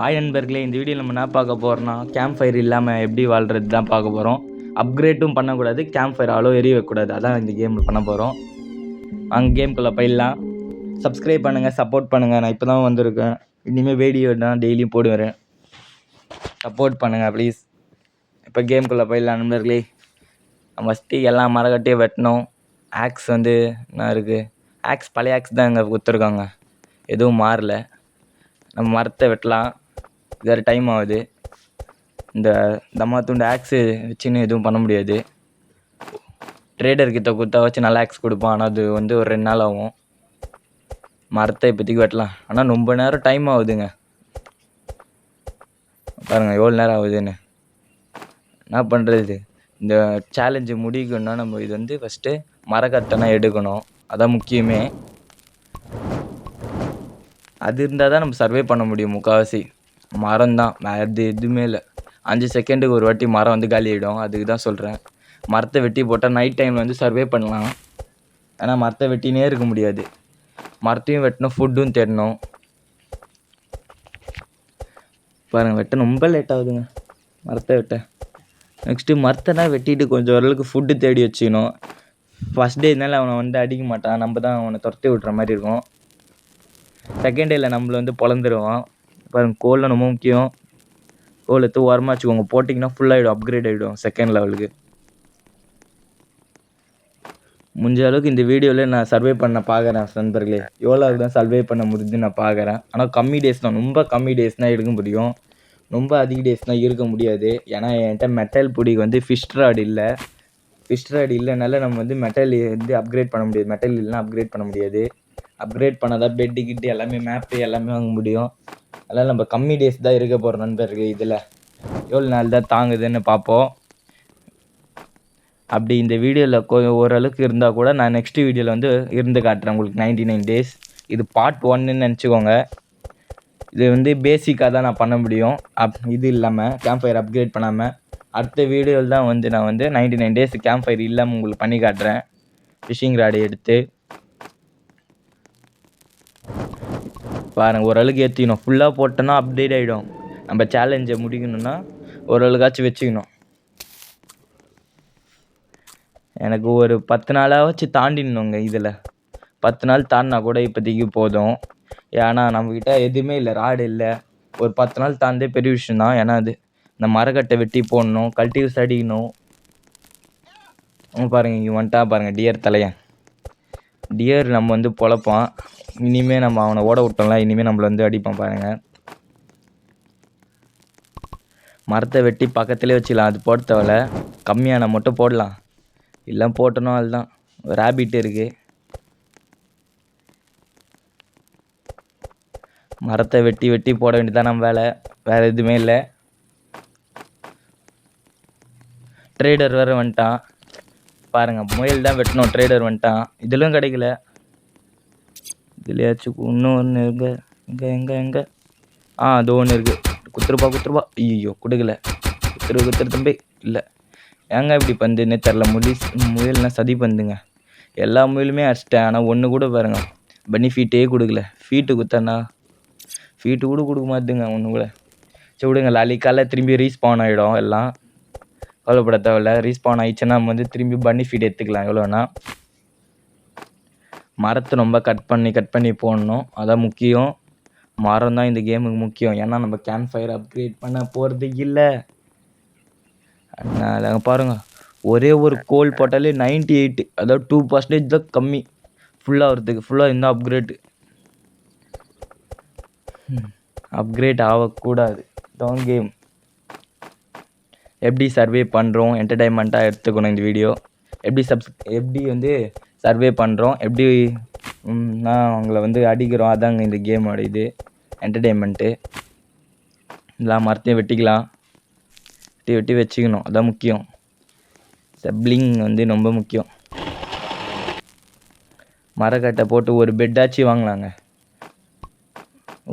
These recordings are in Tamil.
ஹாய் நண்பர்களே, இந்த வீடியோவில் நம்ம என்ன பார்க்க போகிறோம்னா கேம்ப் ஃபயர் இல்லாமல் எப்படி வாழ்கிறது தான் பார்க்க போகிறோம். அப்கிரேட்டும் பண்ணக்கூடாது, கேம்ப் ஃபயர் அவ்வளோ எரிய வைக்கக்கூடாது. அதான் இந்த கேமில் பண்ண போகிறோம். அங்கே கேம்குள்ளே போயிடலாம். சப்ஸ்கிரைப் பண்ணுங்கள், சப்போர்ட் பண்ணுங்கள். நான் இப்போ தான் வந்திருக்கேன். இனிமேல் வீடியோ தான் டெய்லியும் போடுவேன். சப்போர்ட் பண்ணுங்கள் ப்ளீஸ். இப்போ கேம்குள்ளே போயிடலாம் நண்பர்களே. நம்ம ஃபஸ்ட்டு எல்லாம் மரக்கட்டையே வெட்டணும். ஆக்ஸ் வந்து என்ன இருக்குது, ஆக்ஸ் பழைய ஆக்ஸ் தான் இங்கே கொடுத்துருக்காங்க, எதுவும் மாறல. நம்ம மரத்தை வெட்டலாம். வேறு டைம் ஆகுது. இந்த தம்மாத்துண்டு ஆக்ஸு வச்சுன்னு எதுவும் பண்ண முடியாது. ட்ரேடர்கிட்ட கொடுத்தா வச்சு நல்லா ஆக்ஸ் கொடுப்பான். ஆனால் அது வந்து ஒரு 2 நாள் ஆகும். மரத்தை இப்போதைக்கு வெட்டலாம். ஆனால் ரொம்ப நேரம் டைம் ஆகுதுங்க. பாருங்கள் எவ்வளோ நேரம் ஆகுதுன்னு. என்ன பண்ணுறது, இந்த சேலஞ்சு முடிக்கணும்னா நம்ம இது வந்து ஃபஸ்ட்டு மரக்கட்டைனா எடுக்கணும். அதான் முக்கியமே. அது இருந்தால் தான் நம்ம சர்வே பண்ண முடியும். முக்கால்வாசி மரம் தான், அது எதுவுமே இல்லை. 5 செகண்டுக்கு ஒரு வாட்டி மரம் வந்து காலி ஆகிடும். அதுக்கு தான் சொல்கிறேன். மரத்தை வெட்டி போட்டால் நைட் டைமில் வந்து சர்வே பண்ணலாம். ஆனால் மரத்தை வெட்டினே இருக்க முடியாது. மரத்தையும் வெட்டணும், ஃபுட்டும் தேடணும். பாருங்கள், வெட்ட ரொம்ப லேட் ஆகுதுங்க மரத்தை வெட்ட. நெக்ஸ்ட்டு மரத்தைனா வெட்டிட்டு கொஞ்சம் ஓரளவுக்கு ஃபுட்டு தேடி வச்சுக்கணும். ஃபஸ்ட் டேனால அவனை வந்து அடிக்க மாட்டான், நம்ம தான் அவனை துரத்தி விட்ற மாதிரி இருக்கும். செகண்ட் டேயில் நம்மளை வந்து பொழந்துருவான். பாருங்கள், கோலில் ரொம்ப முக்கியம். கோல் எடுத்து ஓரமாக வச்சுக்கோங்க. போட்டிங்கன்னா ஃபுல்லாகிடும், அப்கிரேட் ஆகிடும் செகண்ட் லெவலுக்கு. முடிஞ்ச அளவுக்கு இந்த வீடியோவில் நான் சர்வே பண்ண பார்க்குறேன் நண்பர்களே. எவ்வளோ தான் சர்வே பண்ண முடியுது நான் பார்க்குறேன். ஆனால் கம்மி டேஸ் தான், ரொம்ப கம்மி டேஸ் தான் எடுக்க முடியும். ரொம்ப அதிக டேஸ் தான் இருக்க முடியாது. ஏன்னா என்கிட்ட மெட்டல் பிடிக்கு வந்து ஃபிஷ் ராட் இல்லை. ஃபிஷ் ராட் இல்லைனால நம்ம வந்து மெட்டல் வந்து அப்கிரேட் பண்ண முடியாது. மெட்டல் இல்லைனா அப்கிரேட் பண்ண முடியாது. அப்கிரேட் பண்ணால் தான் பெட்டு கிட்டு எல்லாமே மேப்பு எல்லாமே வாங்க முடியும். அதனால் நம்ம கம்மி டேஸ் தான் இருக்க போகிறோம் நண்பர்கள். இதில் எவ்வளோ நாள் தான் தாங்குதுன்னு பார்ப்போம். அப்படி இந்த வீடியோவில் ஓரளவுக்கு இருந்தால் கூட நான் நெக்ஸ்ட் வீடியோவில் வந்து இருந்து காட்டுறேன் உங்களுக்கு. 99 டேஸ் இது பார்ட் 1ன்னு நினச்சிக்கோங்க. இது வந்து பேசிக்காக தான் நான் பண்ண முடியும். இது இல்லாமல் கேம்ப் ஃபயர் அப்கிரேட் பண்ணாமல் அடுத்த வீடியோவில் தான் வந்து நான் வந்து 99 டேஸ் கேம்ப் ஃபயர் இல்லாமல் உங்களுக்கு பண்ணி காட்டுறேன். ஃபிஷிங் ராடு எடுத்து பாருங்கள், ஓரளவுக்கு ஏற்றிக்கணும். ஃபுல்லாக போட்டோன்னா அப்டேட் ஆகிடும். நம்ம சேலஞ்சை முடிக்கணும்னா ஓரளவுக்காச்சும் வச்சுக்கணும். எனக்கு ஒரு 10 நாளாக தாண்டிடணுங்க. இதில் 10 நாள் தாண்டினா கூட இப்போதைக்கு போதும். ஏன்னா நம்மக்கிட்ட எதுவுமே இல்லை, ராடு இல்லை. ஒரு 10 நாள் தாண்டே பெரிய விஷயம் தான். ஏன்னா அது இந்த மரக்கட்டை வெட்டி போடணும், கல்டிவ்ஸ் அடிக்கணும். பாருங்கள், இங்கே வந்துட்டா பாருங்கள் டியர் தலையன். டியர் நம்ம வந்து பொழப்பான். இனிமேல் நம்ம அவனை ஓட விட்டோம்ல, இனிமேல் நம்மளை வந்து அடிப்பான் பாருங்கள். மரத்தை வெட்டி பக்கத்துலேயே வச்சுக்கலாம். அது போட தேவையில்ல, கம்மியான மட்டும் போடலாம். இல்லை போட்டணும், அதுதான். ரேபிட் இருக்குது. மரத்தை வெட்டி வெட்டி போட வேண்டியதான் நம்ம வேலை, வேறு எதுவுமே இல்லை. ட்ரேடர் வேறு வந்துட்டான் பாருங்கள். முயல் தான் வெட்டணும், ட்ரேடர் வந்துட்டான். இதிலும் கிடைக்கல. இதுலையாச்சும் இன்னொன்று இருக்கு. எங்கே அது ஒன்று இருக்குது. குத்துருப்பா. ஐயோ கொடுக்கல. குத்துரு தம்பி. இல்லை, ஏங்க இப்படி பந்துன்னே தெரில. முயல்னா சதி பந்துங்க. எல்லா முயலுமே அடிச்சிட்டேன். ஆனால் ஒன்று கூட பாருங்க பெனிஃபிட்டே கொடுக்கல. ஃபீட்டு குத்தண்ணா, ஃபீட்டு கூட கொடுக்க மாட்டுங்க ஒன்று கூட. சரி விடுங்க, லாலிக்கால திரும்பி ரீஸ்பான் ஆகிடும். எல்லாம் கவலைப்பட தேவையில்ல. ரீஸ்பான் ஆகிடுச்சுன்னா நம்ம வந்து திரும்பி பெனிஃபிட் எடுத்துக்கலாம் எவ்வளோனா. மரத்தை ரொம்ப கட் பண்ணி போடணும், அதான் முக்கியம். மரம் தான் இந்த கேமுக்கு முக்கியம். ஏன்னா நம்ம கேம்ப் ஃபயர் அப்கிரேட் பண்ண போகிறது இல்லை. அதனால் பாருங்கள், ஒரே ஒரு கோல் போட்டாலே 98, அதாவது 2% தான் கம்மி ஃபுல்லாக வரதுக்கு. ஃபுல்லாக இருந்தால் அப்கிரேட் ஆகக்கூடாது. தான் கேம். எப்படி சர்வே பண்ணுறோம் என்டர்டைன்மெண்ட்டாக எடுத்துக்கணும் இந்த வீடியோ. எப்படி வந்து சர்வே பண்ணுறோம், எப்படி நான் அவங்கள வந்து அடிக்கிறோம், அதாங்க இந்த கேமோட இது என்டர்டெயின்மெண்ட்டு. எல்லாம் மரத்தையும் வெட்டிக்கலாம், வெட்டி வச்சுக்கணும், அதான் முக்கியம். சப்ளிங் வந்து ரொம்ப முக்கியம். மரக்கட்டை போட்டு ஒரு பெட்டாச்சு வாங்கலாங்க.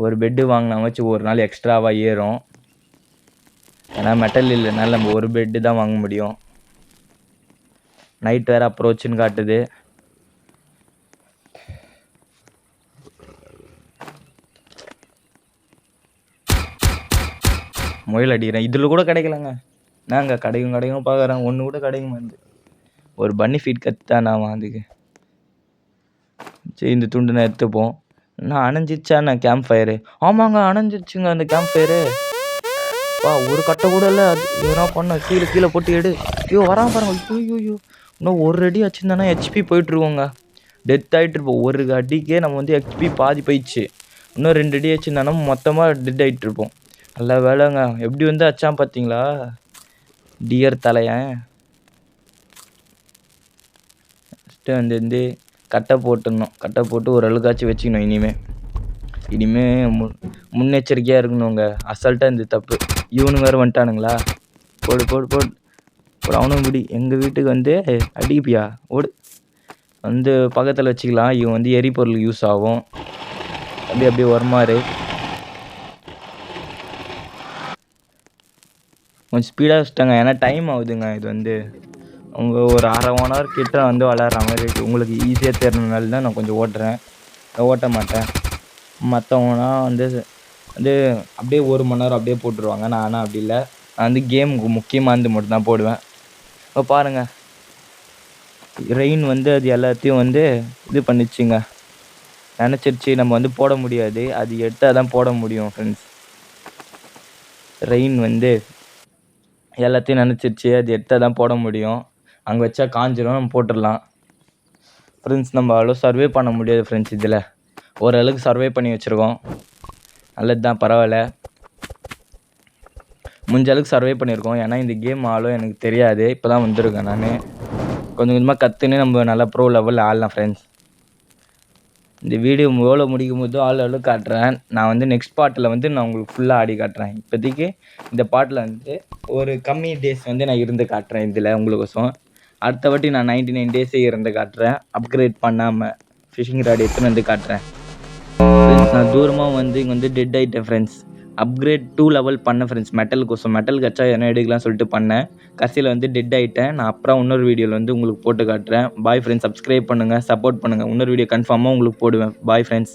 ஒரு பெட்டு வாங்கினா வச்சு ஒரு நாள் எக்ஸ்ட்ராவாக ஏறும். ஏன்னா மெட்டல் இல்லைனால நம்ம ஒரு பெட்டு தான் வாங்க முடியும். நைட் வேறு அப்ரோச்சுன்னு காட்டுது. முயல் அடிக்கிறேன். இதில் கூட கிடைக்கலங்க. நாங்க கிடைக்கும் பார்க்குறேன், ஒன்று கூட கிடைக்க மாட்டேது. ஒரு பன்னி ஃபீட் கற்றுத்தானாமா அதுக்கு. சரி, இந்த துண்டு நான் எடுத்துப்போம். நான் அணைஞ்சிச்சாண்ணா கேம்ப் ஃபயரு? ஆமாங்க, அணைஞ்சிச்சுங்க அந்த கேம்ப் ஃபயரு. ஒரு கட்டை கூட இல்லை. அது எதனா பண்ண கீழே போட்டு எடு. ஐயோ வரான் பாருங்க. ஐயோ இன்னும் ஒரு அடி வச்சுருந்தானா ஹெச்பி போயிட்டுருவோங்க. டெத் ஆகிட்டு இருப்போம். ஒரு அடிக்கே நம்ம வந்து ஹெச்பி பாதி போயிடுச்சு. இன்னும் 2 அடி வச்சுருந்தானா மொத்தமாக டெட் ஆகிட்டு இருப்போம். நல்ல வேலைங்க. எப்படி வந்து அச்சான் பார்த்தீங்களா டியர் தலையன். ஃபஸ்ட்டு வந்து கட்டை போட்டுடணும். கட்டை போட்டு ஒரு அழுக்காச்சும் வச்சுக்கணும். இனிமேல் முன்னெச்சரிக்கையாக இருக்கணுங்க. அசால்ட்டாக இந்த தப்பு. இவனுங்க வேறு வந்துட்டானுங்களா? போடு அவனும் முடி. எங்கள் வீட்டுக்கு வந்து அடிப்பியா ஓடு. வந்து பக்கத்தில் வச்சுக்கலாம். இவன் வந்து எரிபொருள் யூஸ் ஆகும். அப்படியே வருமாறு கொஞ்சம் ஸ்பீடாக வச்சுட்டாங்க. ஏன்னா டைம் ஆகுதுங்க. இது வந்து அவங்க ஒரு 1/2 1 hour கிட்ட வந்து விளாட்ற மாதிரி இருக்குது. உங்களுக்கு ஈஸியாக தெரிறதுனால தான் நான் கொஞ்சம் ஓட்ட மாட்டேன். மற்றவங்கன்னா வந்து அப்படியே 1 மணி நேரம் அப்படியே போட்டுருவாங்க. நான் ஆனால் அப்படி இல்லை. நான் வந்து கேமுக்கு முக்கியமானது மட்டும் தான் போடுவேன். இப்போ பாருங்கள், ரெயின் வந்து அது எல்லாத்தையும் வந்து இது பண்ணிச்சுங்க. நினச்சிருச்சு நம்ம வந்து போட முடியாது, அது எடுத்தால் தான் போட முடியும் ஃப்ரெண்ட்ஸ். ரெயின் வந்து எல்லாத்தையும் நினச்சிருச்சு, அது எடுத்தால் தான் போட முடியும். அங்கே வச்சா காஞ்சிரும், நம்ம போட்டுடலாம் ஃப்ரெண்ட்ஸ். நம்ம அவ்வளோ சர்வே பண்ண முடியாது ஃப்ரெண்ட்ஸ். இதில் ஓரளவுக்கு சர்வே பண்ணி வச்சுருக்கோம். நல்லது தான், பரவாயில்ல. முடிஞ்ச அளவுக்கு சர்வே பண்ணியிருக்கோம். ஏன்னா இந்த கேம் ஆளும் எனக்கு தெரியாது. இப்போ தான் வந்திருக்கேன் நான். கொஞ்சம் கொஞ்சமாக கற்றுன்னு நம்ம நல்லா ப்ரோ லெவலில் ஆடலாம் ஃப்ரெண்ட்ஸ். இந்த வீடியோ எவ்வளோ முடிக்கும் போது ஆள் காட்டுறேன். நான் வந்து நெக்ஸ்ட் பார்ட்டில் வந்து நான் உங்களுக்கு ஃபுல்லாக ஆடி காட்டுறேன். இப்போதைக்கு இந்த பாட்டில் வந்து ஒரு கம்மி டேஸ் வந்து நான் இருந்து காட்டுறேன் இதில் உங்களுக்கோசம். அடுத்த வாட்டி நான் 99 டேஸே இருந்து காட்டுறேன். அப்கிரேட் பண்ணாமல் ஃபிஷிங் ராட் எடுத்துன்னு வந்து காட்டுறேன் ஃப்ரெண்ட்ஸ். நான் தூரமாக வந்து இங்கே வந்து டெட் ஆகிட்டேன் ஃப்ரெண்ட்ஸ். அப்கிரேட் 2 லெவல் பண்ணேன் ஃப்ரெண்ட்ஸ். மெட்டலுக்கோசம் மெட்டல் கச்சா என்ன எடுக்கலாம் சொல்லிட்டு பண்ணேன். கடைசியில் வந்து டெட் ஆகிட்டேன். நான் அப்புறம் இன்னொரு வீடியோவில் வந்து உங்களுக்கு போட்டு காட்டுறேன். Bye friends. சப்ஸ்கிரைப் பண்ணுங்கள், சப்போர்ட் பண்ணுங்கள். இன்னொரு வீடியோ கன்ஃபார்மாக உங்களுக்கு போடுவேன். Bye friends.